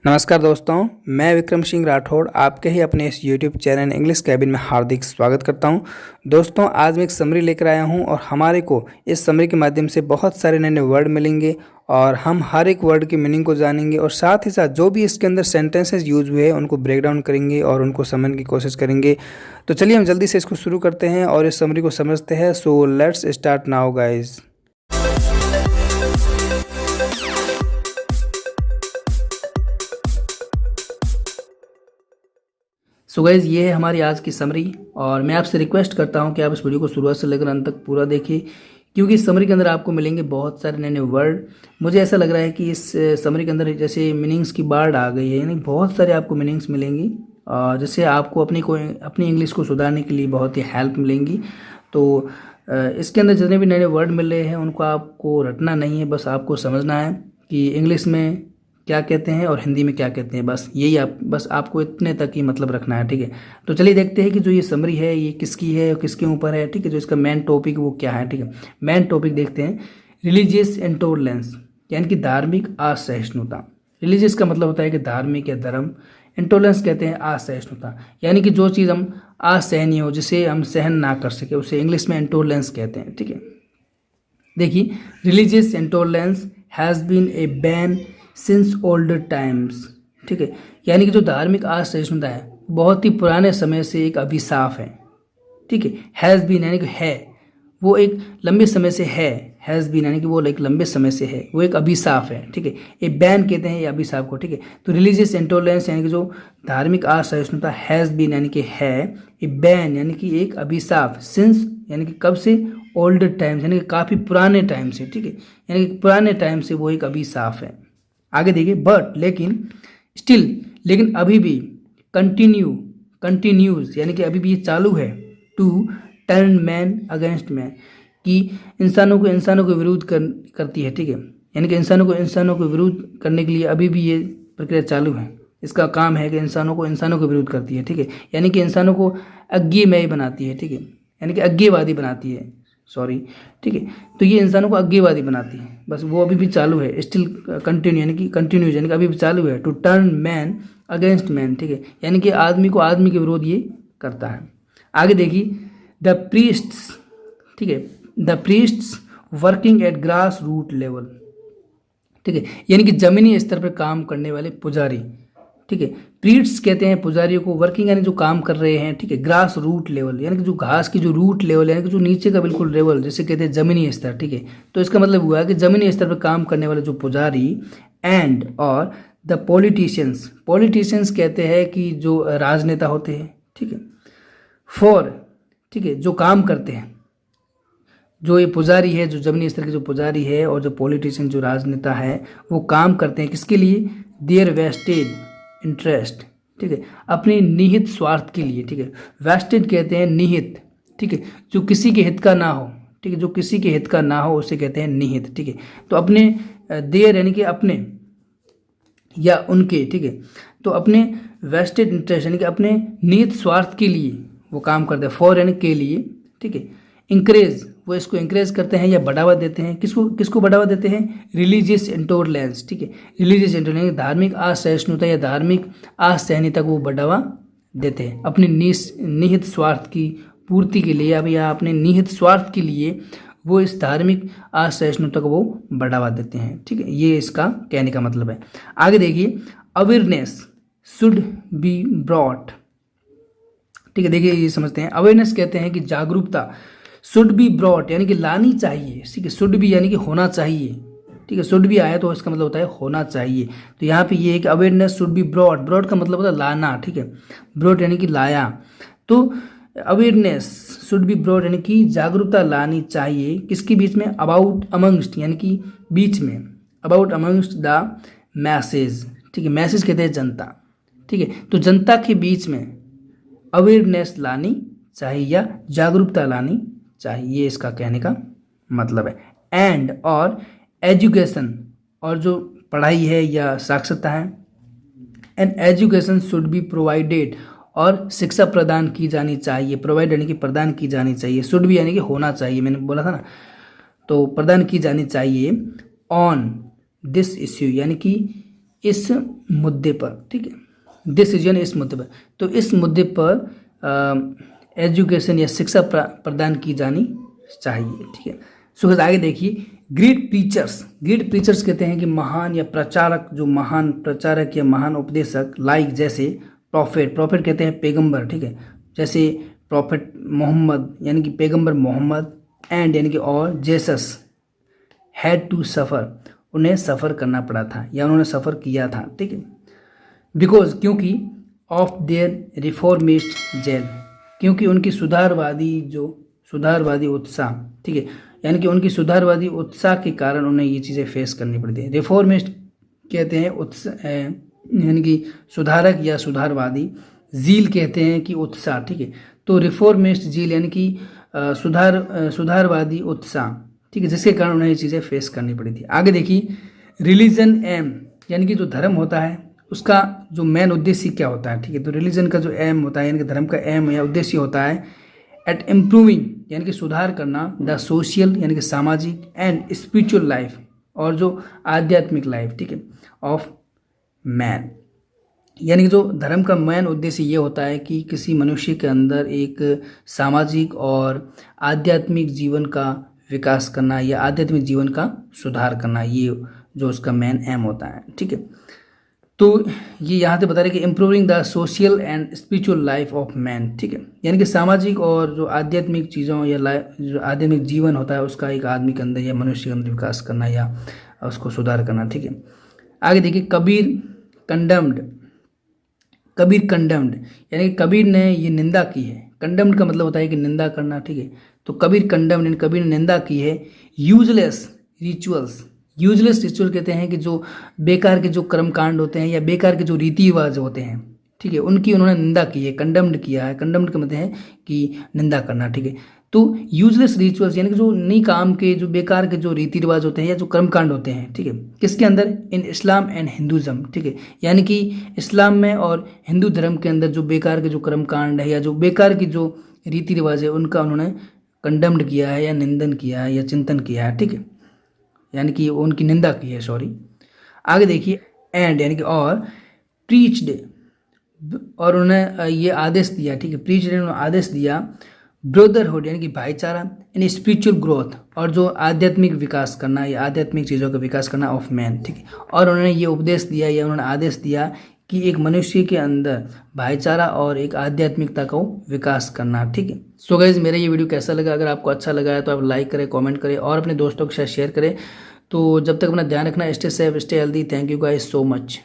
नमस्कार दोस्तों, मैं विक्रम सिंह राठौड़ आपके ही अपने इस यूट्यूब चैनल इंग्लिश कैबिन में हार्दिक स्वागत करता हूं। दोस्तों, आज मैं एक समरी लेकर आया हूं और हमारे को इस समरी के माध्यम से बहुत सारे नए नए वर्ड मिलेंगे और हम हर एक वर्ड की मीनिंग को जानेंगे और साथ ही साथ जो भी इसके अंदर सेंटेंसेस यूज हुए हैं उनको ब्रेक डाउन करेंगे और उनको समझने की कोशिश करेंगे। तो चलिए हम जल्दी से इसको शुरू करते हैं और इस समरी को समझते हैं। So let's start now guys. So guys, ये है हमारी आज की समरी और मैं आपसे रिक्वेस्ट करता हूँ कि आप इस वीडियो को शुरुआत से लेकर अंत तक पूरा देखिए, क्योंकि इस समरी के अंदर आपको मिलेंगे बहुत सारे नए नए वर्ड। मुझे ऐसा लग रहा है कि इस समरी के अंदर जैसे मीनिंग्स की बाढ़ आ गई है, यानी बहुत सारे आपको मीनिंग्स मिलेंगी जिससे आपको अपनी इंग्लिश को सुधारने के लिए बहुत ही हेल्प मिलेंगी। तो इसके अंदर जितने भी नए नए वर्ड मिल रहे हैं उनको आपको रटना नहीं है, बस आपको समझना है कि इंग्लिश में क्या कहते हैं और हिंदी में क्या कहते हैं। बस आपको इतने तक ही मतलब रखना है, ठीक है। तो चलिए देखते हैं कि जो ये समरी है ये किसकी है और किसके ऊपर है, ठीक है। जो इसका मेन टॉपिक वो क्या है, ठीक है। मेन टॉपिक देखते हैं, रिलीजियस इंटॉलरेंस यानी कि धार्मिक असहिष्णुता। रिलीजियस का मतलब होता है कि धार्मिक या धर्म, इंटॉलरेंस कहते हैं असहिष्णुता, यानी कि जो चीज़ हम असहनीय हो, जिसे हम सहन ना कर सके, उसे इंग्लिश में इंटॉलरेंस कहते हैं, ठीक है। देखिए, religious intolerance has been a bane since older times, ठीक है। यानी कि जो धार्मिक असहिष्णुता है बहुत ही पुराने समय से एक अभिशाप है, ठीक है। हैज़ बीन यानी कि है, वो एक लंबे समय से है। हैज़ बीन यानी कि वो एक लंबे समय से है, वो एक अभिशाप है, ठीक है। ये बैन कहते हैं ये अभिशाप को, ठीक है। तो रिलीजियस इंटॉलरेंस यानी कि जो धार्मिक असहिष्णुता, हैज़ बीन यानी कि है, ये बैन यानी कि एक अभिशाप, सिंस यानी कि कब से, ओल्डर टाइम्स यानी कि काफ़ी पुराने टाइम से, ठीक है। यानी कि पुराने टाइम से वो एक अभिशाप है। आगे देखिए, बट लेकिन, स्टिल लेकिन अभी भी, कंटिन्यूज यानी कि अभी भी ये चालू है, to turn man against man, कि इंसानों को विरोध करती है, ठीक है। यानी कि इंसानों को विरोध करने के लिए अभी भी ये प्रक्रिया चालू है। इसका काम है कि इंसानों को विरोध करती है, ठीक है। यानी कि इंसानों को अज्ञेयमय बनाती है, ठीक है। यानी कि अज्ञेयवादी बनाती है, सॉरी, ठीक है। तो ये इंसानों को अज्ञेयवादी बनाती है, बस वो अभी भी चालू है, स्टिल कंटिन्यूज यानी कि अभी भी चालू है, to turn man against man, ठीक है। यानी कि आदमी को आदमी के विरोध ये करता है। आगे देखिए, द प्रीस्ट्स, ठीक है, the priests working at grass root level, ठीक है। यानी कि जमीनी स्तर पर काम करने वाले पुजारी, ठीक है। प्रीस्ट्स कहते हैं पुजारियों को, वर्किंग यानी जो काम कर रहे हैं, ठीक है। ग्रास रूट लेवल यानी कि जो घास की जो रूट लेवल यानी कि जो नीचे का बिल्कुल लेवल, जिसे कहते हैं जमीनी स्तर, ठीक है। तो इसका मतलब हुआ कि जमीनी स्तर पर काम करने वाले जो पुजारी, एंड और द पॉलिटिशियंस कहते हैं कि जो राजनेता होते हैं, ठीक है। फॉर, ठीक है, जो काम करते हैं, जो ये पुजारी है, जो जमीनी स्तर के जो पुजारी है, और जो पॉलिटिशियन जो राजनेता है, वो काम करते हैं किसके लिए, देयर वेस्टेड इंटरेस्ट, ठीक है, अपने निहित स्वार्थ के लिए, ठीक है। वेस्टेड कहते हैं निहित, ठीक है, जो किसी के हित का ना हो, ठीक है, जो किसी के हित का ना हो उसे कहते हैं निहित, ठीक है। तो अपने देयर यानी कि अपने या उनके, ठीक है। तो अपने वेस्टेड इंटरेस्ट यानी कि अपने निहित स्वार्थ के लिए वो काम करते हैं, फॉर यानी के लिए, ठीक है। इंकरेज, वो इसको इंकरेज करते हैं या बढ़ावा देते हैं, किसको बढ़ावा देते हैं, रिलीजियस इंटॉलरेंस, ठीक है। रिलीजियस इंटॉलरेंस धार्मिक असहिष्णुता या धार्मिक असहनीयता को वो बढ़ावा देते हैं अपने निहित स्वार्थ की पूर्ति के लिए, या अपने निहित स्वार्थ के लिए वो इस धार्मिक असहिष्णुता को वो बढ़ावा देते हैं, ठीक है। ये इसका कहने का मतलब है। आगे देखिए, अवेयरनेस शुड बी ब्रॉट, ठीक है। देखिए, ये समझते हैं, अवेयरनेस कहते हैं कि जागरूकता, शुड बी ब्रॉट यानी कि लानी चाहिए, ठीक है। शुड बी यानी कि होना चाहिए, ठीक है। शुड बी आया तो इसका मतलब होता है होना चाहिए। तो यहाँ पे ये है कि awareness should be brought, brought का मतलब होता है लाना, ठीक है। ब्रॉट यानी कि लाया। तो अवेयरनेस शुड बी ब्रॉट यानी कि जागरूकता लानी चाहिए, किसके बीच में, अबाउट अमंगस्ट यानी कि बीच में, अबाउट अमंगस्ट द मैसेज, ठीक है। मैसेज कहते हैं जनता, ठीक है। तो जनता के बीच में अवेयरनेस लानी चाहिए या जागरूकता लानी चाहिए, ये इसका कहने का मतलब है। एंड और एजुकेशन, और जो पढ़ाई है या साक्षरता है, and education should be provided, और शिक्षा प्रदान की जानी चाहिए, प्रोवाइड यानी कि प्रदान की जानी चाहिए, शुड बी यानी कि होना चाहिए, मैंने बोला था ना, तो प्रदान की जानी चाहिए, ऑन दिस इश्यू यानी कि इस मुद्दे पर, ठीक है, डिसीजन इस मुद्दे पर। तो इस मुद्दे पर एजुकेशन या शिक्षा प्रदान की जानी चाहिए, ठीक है। सो गाइस आगे देखिए, ग्रेट प्रीचर्स कहते हैं कि महान या प्रचारक, जो महान प्रचारक या महान उपदेशक, लाइक जैसे प्रॉफिट कहते हैं पैगंबर, ठीक है, जैसे प्रॉफिट मोहम्मद यानी कि पैगंबर मोहम्मद, एंड यानी कि और जेसस हैड टू सफ़र, उन्हें सफ़र करना पड़ा था या उन्होंने सफ़र किया था, ठीक है। बिकॉज क्योंकि ऑफ देयर रिफॉर्मिस्ट जेल, क्योंकि उनकी सुधारवादी उत्साह, ठीक है, यानी कि उनकी सुधारवादी उत्साह के कारण उन्हें ये चीज़ें फेस करनी पड़ती है। रिफॉर्मिस्ट कहते हैं उत्साह यानी कि सुधारक या सुधारवादी, जील कहते हैं कि उत्साह, ठीक है। तो रिफॉर्मिस्ट जील यानी कि सुधारवादी उत्साह, ठीक है, जिसके कारण उन्हें ये चीज़ें फेस करनी पड़ी थी। आगे देखिए, रिलीजन एम यानी कि जो धर्म होता है उसका जो मेन उद्देश्य क्या होता है, ठीक है। तो रिलीजन का जो एम होता है यानी कि धर्म का एम या उद्देश्य होता है एट इम्प्रूविंग यानी कि सुधार करना, द सोशल यानी कि सामाजिक, एंड स्पिरिचुअल लाइफ और जो आध्यात्मिक लाइफ, ठीक है, ऑफ मैन। यानी कि जो धर्म का मेन उद्देश्य ये होता है कि किसी मनुष्य के अंदर एक सामाजिक और आध्यात्मिक जीवन का विकास करना या आध्यात्मिक जीवन का सुधार करना, ये जो उसका मेन एम होता है, ठीक है। तो ये यहाँ से बता रहे कि improving the social and spiritual life of man, ठीक है, यानी कि सामाजिक और जो आध्यात्मिक चीज़ों या जो आध्यात्मिक जीवन होता है उसका एक आदमी के अंदर या मनुष्य के अंदर विकास करना या उसको सुधार करना, ठीक है। आगे देखिए, कबीर कंडम्ड यानी कि कबीर ने ये निंदा की है। कंडम्ड का मतलब होता है कि निंदा करना, ठीक है। तो कबीर कंडम्ड यानी कबीर ने निंदा की है यूजलेस रिचुअल कहते हैं कि जो बेकार के जो कर्मकांड होते हैं या बेकार के जो रीति रिवाज होते हैं, ठीक है, उनकी उन्होंने निंदा की है, कंडम्ड किया है। कंडम्ड का मतलब है कि निंदा करना, ठीक है। तो यूजलेस रिचुअल्स यानी कि जो नहीं काम के, जो बेकार के जो रीति रिवाज होते हैं या जो कर्मकांड होते हैं, ठीक है, किसके अंदर, इन इस्लाम एंड हिंदुज़म, ठीक है, यानी कि इस्लाम में और हिंदू धर्म के अंदर जो बेकार के जो कर्मकांड है या जो बेकार की जो रीति रिवाज है उनका उन्होंने कंडम्ड किया है या निंदन किया है या चिंतन किया है, ठीक है, यानी कि उनकी निंदा की है, सॉरी। आगे देखिए, एंड यानी कि और प्रीच्ड, और उन्होंने ये आदेश दिया, ठीक है, प्रीच्ड उन्होंने आदेश दिया ब्रदरहुड यानी कि भाईचारा, यानी स्पिरिचुअल ग्रोथ और जो आध्यात्मिक विकास करना या आध्यात्मिक चीज़ों का विकास करना ऑफ मैन, ठीक है। और उन्होंने ये उपदेश दिया या उन्होंने आदेश दिया कि एक मनुष्य के अंदर भाईचारा और एक आध्यात्मिकता को विकास करना, ठीक है। सो गाइस, मेरा ये वीडियो कैसा लगा? अगर आपको अच्छा लगा है तो आप लाइक करें, कमेंट करें और अपने दोस्तों के साथ शेयर करें। तो जब तक अपना ध्यान रखना, stay safe, stay healthy. Thank you guys so much.